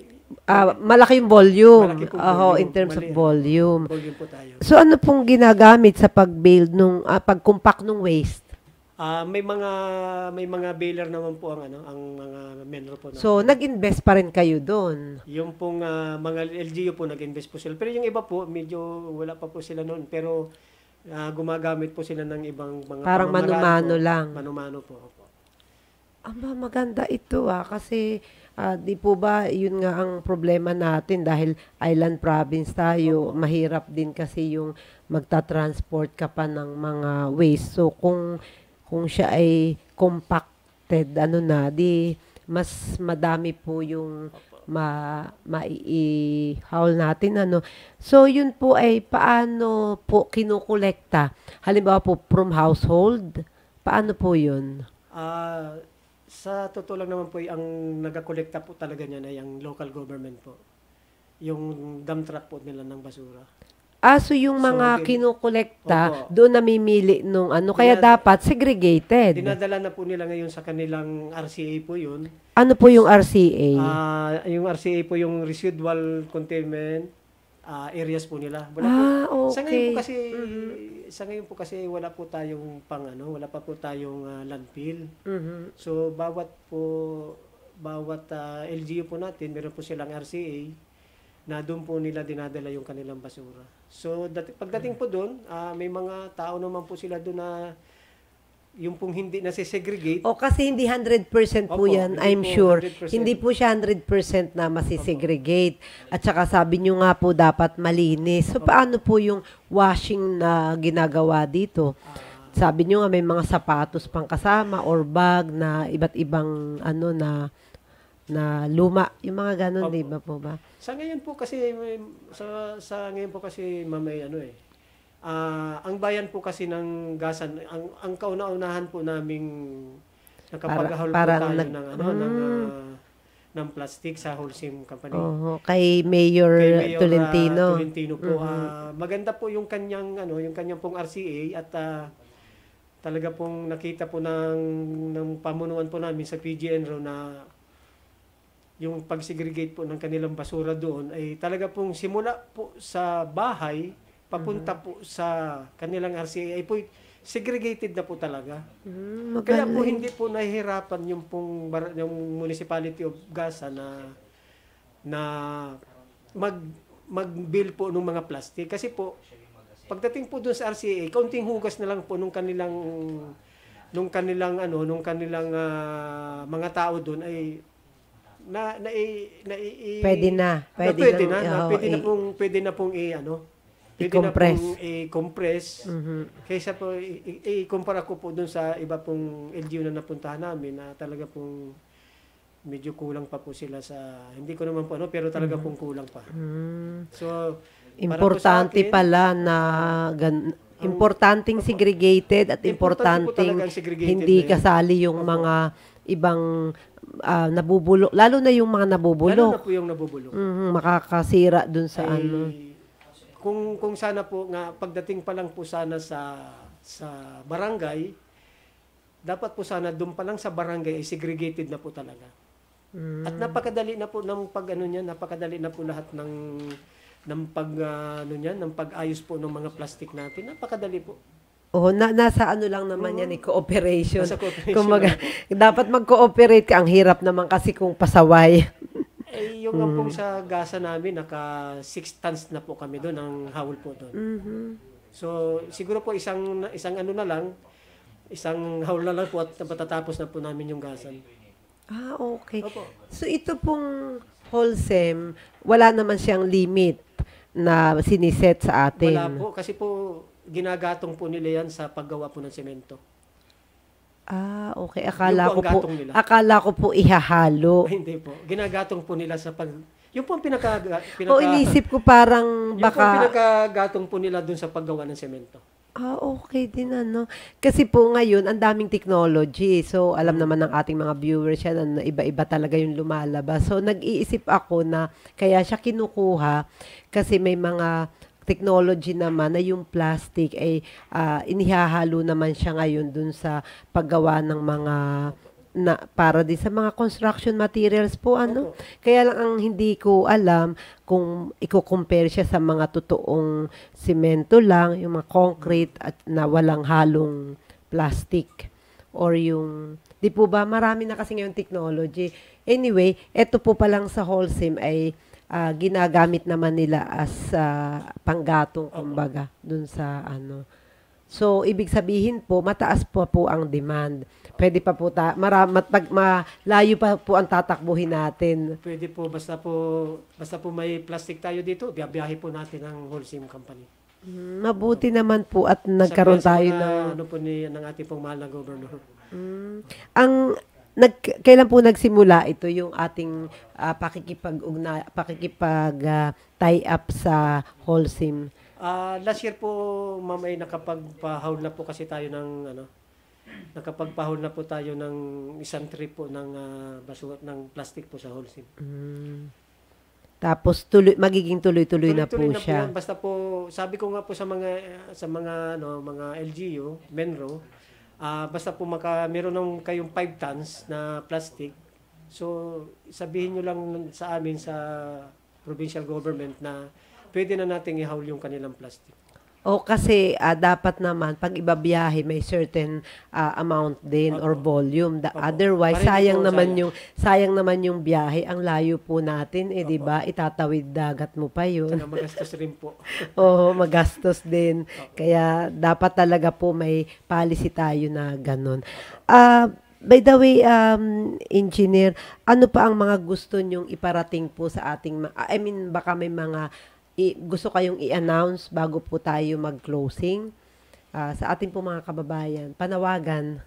malaki yung volume. Malaki pong volume. In terms of Mali, volume. volume po tayo. So ano pong ginagamit sa pag-build pag-compact ng waste? May mga bailer naman po ang ang mga menro po namin. So, nag-invest pa rin kayo doon. Yung pong mga LGU po nag-invest po sila. Pero yung iba po medyo wala pa po sila noon, pero gumagamit po sila ng ibang mga Parang pamamaraan mano-mano po. lang. Mano-mano po. Opo. Aba, maganda ito kasi di po ba yun nga ang problema natin dahil island province tayo, mahirap din kasi yung magta-transport ka pa ng mga waste. So kung siya ay compacted, di mas madami po yung maihaul natin, So, yun po ay paano po kinukolekta? Halimbawa po, from household, paano po yun? Sa totoo lang naman po, ang nagakolekta po talaga niyan ay ang local government po. Yung dump truck po nila ng basura. So yung mga kinukolekta, Opo. doon namimili nung kaya dapat segregated. Dinadala na po nila ngayon sa kanilang RCA po yun. Ano po yung RCA? Yung RCA po yung residual containment areas po nila. Okay. Sa ngayon po kasi wala po tayong wala pa po tayong landfill. Mhm. So bawat LGU po natin, meron po silang RCA na doon po nila dinadala yung kanilang basura. So pagdating po doon, may mga tao naman po sila doon na yung pong hindi nasisegregate. Kasi hindi 100% po Opo, yan, hindi I'm po sure. 100%. Hindi po siya 100% na masisegregate. At saka sabi nyo nga po dapat malinis. So paano po yung washing na ginagawa dito? Sabi nyo nga may mga sapatos pang kasama or bag na iba't ibang na luma. Yung mga ganon, di ba po ba? Sa ngayon po kasi, mamay ang bayan po kasi ng Gasan, ang kauna-unahan po naming nakapag-ahol po tayo ng plastic sa Holcim Company. Kay Mayor Tolentino. Tolentino po. Maganda po yung kanyang pong RCA at talaga pong nakita po ng pamunuan po namin sa PGNRO na yung pag-segregate po ng kanilang basura doon ay talaga pong simula po sa bahay papunta po sa kanilang RCA ay po segregated na po talaga. Kaya po hindi po nahihirapan yung municipality of Gasa na mag-bill po ng mga plastic kasi po pagdating po doon sa RCA, kaunting hugas na lang po nung kanilang mga tao doon ay pwede na pong i-compress. Kaysa po i-kumpara ko po dun sa iba pong LGU na napuntahan namin na talaga pong medyo kulang pa po sila sa hindi ko naman po pero talaga pong kulang pa. So importante pala na importanteng segregated at importanteng hindi kasali yung mga ibang nabubulok, lalo na yung mga nabubulok. Lalo na po yung nabubulok. Makakasira dun sa Kung sana po nga pagdating pa lang po sana sa barangay, dapat po sana doon pa lang sa barangay ay segregated na po talaga. At napakadali na po ng napakadali na po lahat ng pag-ayos po ng mga plastic natin. Napakadali po. Nasa lang naman yan, cooperation. Nasa cooperation. Kumaga, dapat mag-cooperate ka. Ang hirap naman kasi kung pasaway. Yung pong sa Gasa namin, naka 6 tons na po kami doon, ang hawol po doon. So, siguro po isang hawol na lang po at matatapos na po namin yung Gasan. Okay. Opo. So, ito pong Holcim, wala naman siyang limit na siniset sa atin. Wala po, kasi po ginagatong po nila yan sa paggawa po ng semento. Okay. Akala ko po ihahalo. Hindi po. Ginagatong po nila sa yung po ang inisip ko parang baka... Yung po pinakagatong po nila dun sa paggawa ng semento. Okay din Kasi po ngayon, ang daming technology. So, alam naman ng ating mga viewers yan na iba-iba talaga yung lumalabas. So, nag-iisip ako na kaya siya kinukuha kasi may mga technology naman na yung plastic ay inihahalo naman siya ngayon dun sa paggawa ng mga para din sa mga construction materials po Kaya lang ang hindi ko alam kung i-compare siya sa mga totoong semento lang, yung mga concrete at na walang halong plastic. or yung, di po ba, marami na kasi ngayon technology. Anyway, eto po pa lang sa Holcim ay ginagamit naman nila as panggatong, kumbaga, dun sa ano. So, ibig sabihin po, mataas po ang demand. Pwede pa po, malayo pa po ang tatakbuhin natin. Pwede po, basta po may plastic tayo dito, biyahe po natin ang Holcim Company. Mabuti naman po at nagkaroon tayo ng... Ano po ng ating pong mahal na governor. Kailan po nagsimula ito yung ating tie up sa Holcim? Last year po, ma'am, ay nakapagpahawd na po kasi tayo ng nakapagpahawd na po tayo ng isang trip po ng basura ng plastic po sa Holcim. Tapos magiging tuloy-tuloy na po siya. Po, basta po sabi ko nga po sa mga LGU, Menro, basta po meron kayong 5 tons na plastic. So sabihin niyo lang sa amin sa provincial government na pwede na nating ihaul yung kanilang plastic. O kasi dapat naman pag ibabiyahe may certain amount din or volume. Otherwise sayang naman yung biyahe, ang layo po natin di ba? Itatawid dagat mo pa yun. Saka magastos rin po. Oo, magastos din. Kaya dapat talaga po may policy tayo na ganun. By the way, engineer, ano pa ang mga gusto nyong iparating po sa ating baka may mga gusto kayong i-announce bago po tayo mag-closing sa ating po mga kababayan? Panawagan.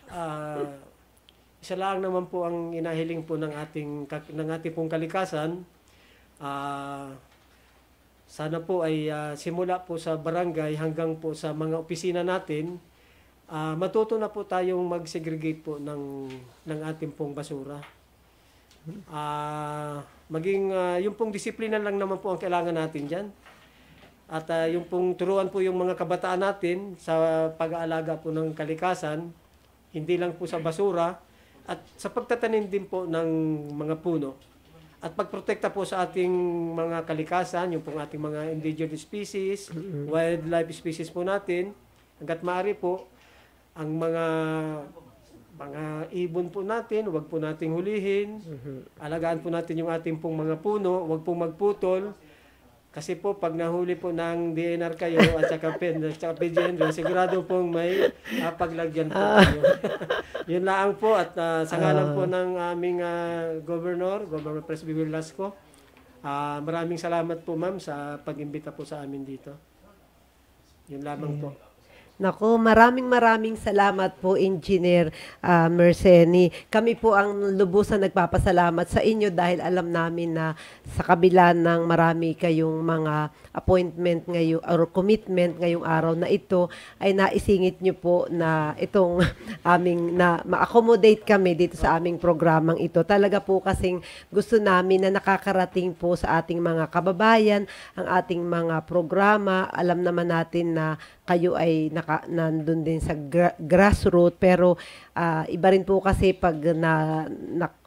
Isa lang naman po ang inahiling po ng ating pong kalikasan. Sana po ay simula po sa barangay hanggang po sa mga opisina natin, matuto na po tayong mag-segregate po ng ating pong basura. Maging yung pong disiplina lang naman po ang kailangan natin dyan. At yung pong turuan po yung mga kabataan natin sa pag-aalaga po ng kalikasan, hindi lang po sa basura, at sa pagtatanim din po ng mga puno. At pagprotekta po sa ating mga kalikasan, yung pong ating mga endangered species, wildlife species po natin, hanggat maaari po, ang mga ibon po natin, huwag po nating hulihin. Alagaan po natin yung ating pong mga puno, huwag pong magputol. Kasi po, pag nahuli po ng DNR kayo at saka PGN, sigurado pong may paglagyan po kayo. Yun lang po, at sa ngalan po ng aming Governor Presby Velasco, maraming salamat po, ma'am, sa pag-imbita po sa amin dito. Yun lamang po. Naku, maraming salamat po, Engineer Merseni. Kami po ang lubusan nagpapasalamat sa inyo dahil alam namin na sa kabila ng marami kayong mga appointment ngayon or commitment ngayong araw na ito ay naisingit nyo po na itong na ma-accommodate kami dito sa aming programang ito. Talaga po kasing gusto namin na nakakarating po sa ating mga kababayan ang ating mga programa. Alam naman natin na kayo ay nandun din sa grassroots, pero iba rin po kasi pag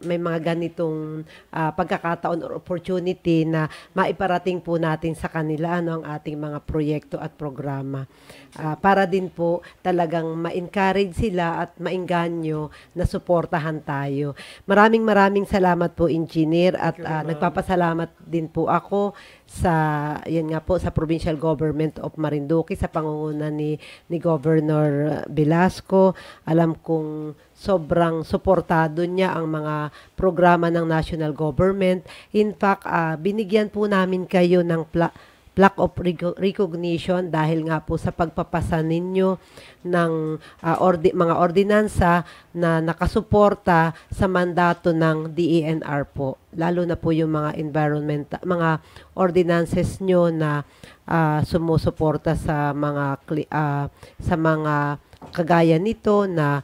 may mga ganitong pagkakataon or opportunity na maiparating po natin sa kanila ang ating mga proyekto at programa. Para din po talagang ma-encourage sila at maengganyo na suportahan tayo. Maraming salamat po, Engineer, at nagpapasalamat din po ako sa Provincial Government of Marinduque sa pangunguna ni Governor Velasco. Alam kong sobrang suportado niya ang mga programa ng national government. In fact, binigyan po namin kayo ng plaque of recognition dahil nga po sa pagpapasa ninyo ng mga ordinansa na nakasuporta sa mandato ng DENR po. Lalo na po yung mga mga ordinances nyo na sumusuporta sa mga kagaya nito na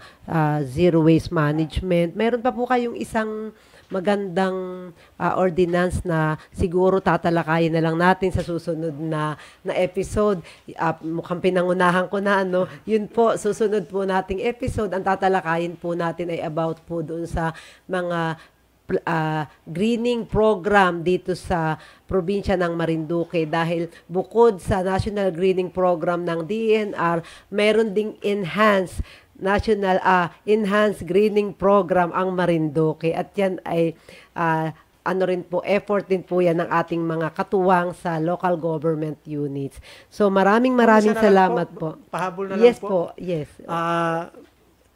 zero waste management. Meron pa po kayong isang magandang ordinance na siguro tatalakayin na lang natin sa susunod na episode. Mukhang pinangunahan ko na, yun po, susunod po nating episode. Ang tatalakayin po natin ay about po doon sa mga greening program dito sa probinsya ng Marinduque, dahil bukod sa National Greening Program ng DENR, meron ding enhanced National Enhanced Greening Program ang Marinduque. At yan ay effort din po yan ng ating mga katuwang sa local government units. So maraming salamat po. Pahabol na Yes lang po, yes.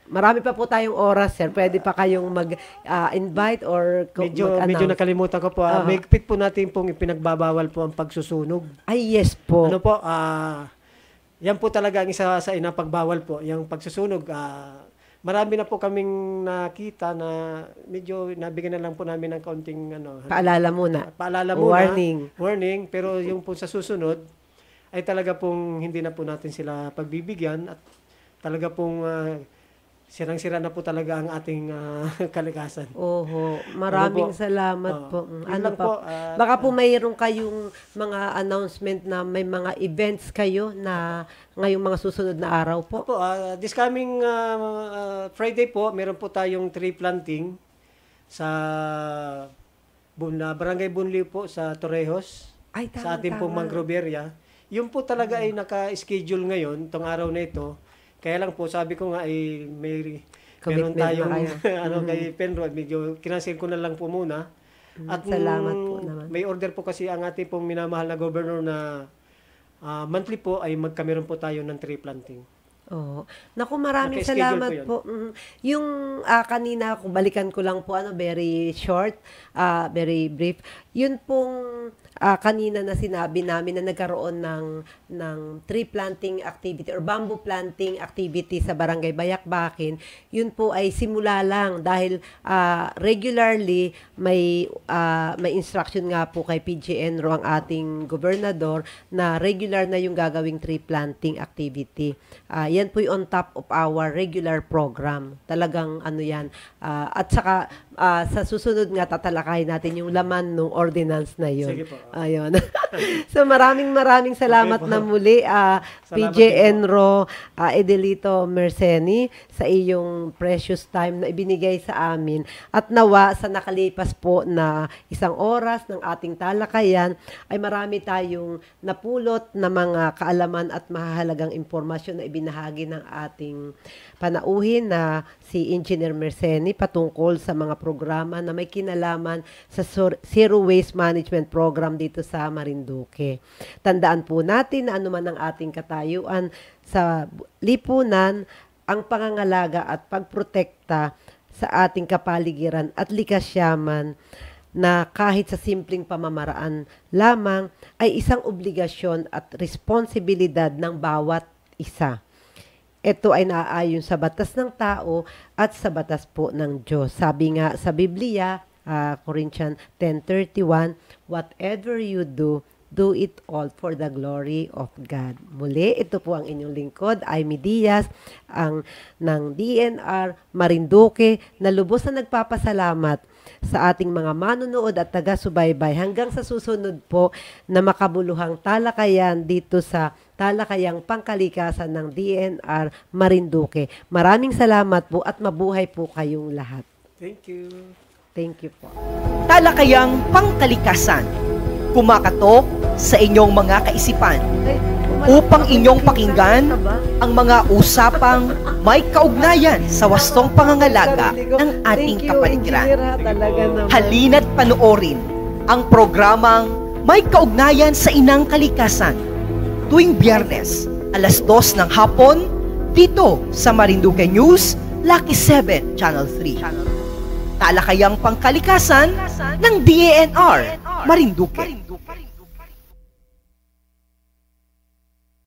Marami pa po tayong oras, sir. Pwede pa kayong mag-invite or medyo nakalimutan ko po. Mahigpit po natin pong ipinagbabawal po ang pagsusunog. Ay, yes po. Ano po, yan po talaga ang isa sa inapagbawal po, yung pagsusunog. Marami na po kaming nakita na medyo nabigyan na lang po namin ng kaunting paalala muna. Warning. Pero yung po sa susunod ay talaga pong hindi na po natin sila pagbibigyan at talaga pong sirang-sira na po talaga ang ating kalikasan. Oho, maraming salamat po. Ano pa? Baka po mayroon kayong mga announcement na may mga events kayo na ngayong mga susunod na araw po? Opo, this coming Friday po, meron po tayong tree planting sa Barangay Bunliw po sa Torrejos. Ay, tama, sa ating pong mangrove area. Yun po talaga ay naka-schedule ngayon, itong araw na ito. Kaya lang po, sabi ko nga ay meron tayong kay Penrod, medyo kinansel ko na lang po muna. At salamat po naman. May order po kasi ang ating pong minamahal na governor na monthly po ay magkameron po tayo ng tree planting. Oh, naku, maraming salamat po. Yung kanina, kung balikan ko lang po, very short, very brief. Yun pong kanina na sinabi namin na nagkaroon ng tree planting activity or bamboo planting activity sa Barangay Bayakbakin. Yun po ay simula lang dahil regularly may instruction nga po kay PG Enro ang ating gobernador na regular na yung gagawing tree planting activity. Yan po yung on top of our regular program. Talagang yan. At saka sa susunod nga tatalakayin natin yung laman ng ordinance na yun. Sige po. Ayun. So maraming salamat na muli PJ Enro Edelito Merseni sa iyong precious time na ibinigay sa amin. At nawa sa nakalipas po na isang oras ng ating talakayan ay marami tayong napulot na mga kaalaman at mahahalagang impormasyon na ibinahagi ng ating panauhin na si Engineer Merseni patungkol sa mga programa na may kinalaman sa Zero Waste Management Program dito sa Marinduque. Tandaan po natin na anuman ang ating katayuan sa lipunan, ang pangangalaga at pagprotekta sa ating kapaligiran at likasyaman na kahit sa simpleng pamamaraan lamang ay isang obligasyon at responsibilidad ng bawat isa. Ito ay naaayon sa batas ng tao at sa batas po ng Diyos. Sabi nga sa Biblia, Corinthians 10:31, whatever you do, do it all for the glory of God. Muli, ito po ang inyong lingkod, Amy Diaz, ng DNR Marinduque, na lubos na nagpapasalamat sa ating mga manunood at taga-subaybay hanggang sa susunod po na makabuluhang talakayan dito sa talakayang pangkalikasan ng DNR Marinduque. Maraming salamat po at mabuhay po kayong lahat. Thank you. Thank you po. Talakayang pangkalikasan, kumakatok sa inyong mga kaisipan upang inyong pakinggan ang mga usapang may kaugnayan sa wastong pangangalaga ng ating kapaligiran. Halina't panoorin ang programang may kaugnayan sa inang kalikasan tuwing Biyernes, 2:00 ng hapon, dito sa Marinduque News, Lucky 7, Channel 3. Talakayang pangkalikasan ng DNR Marinduque.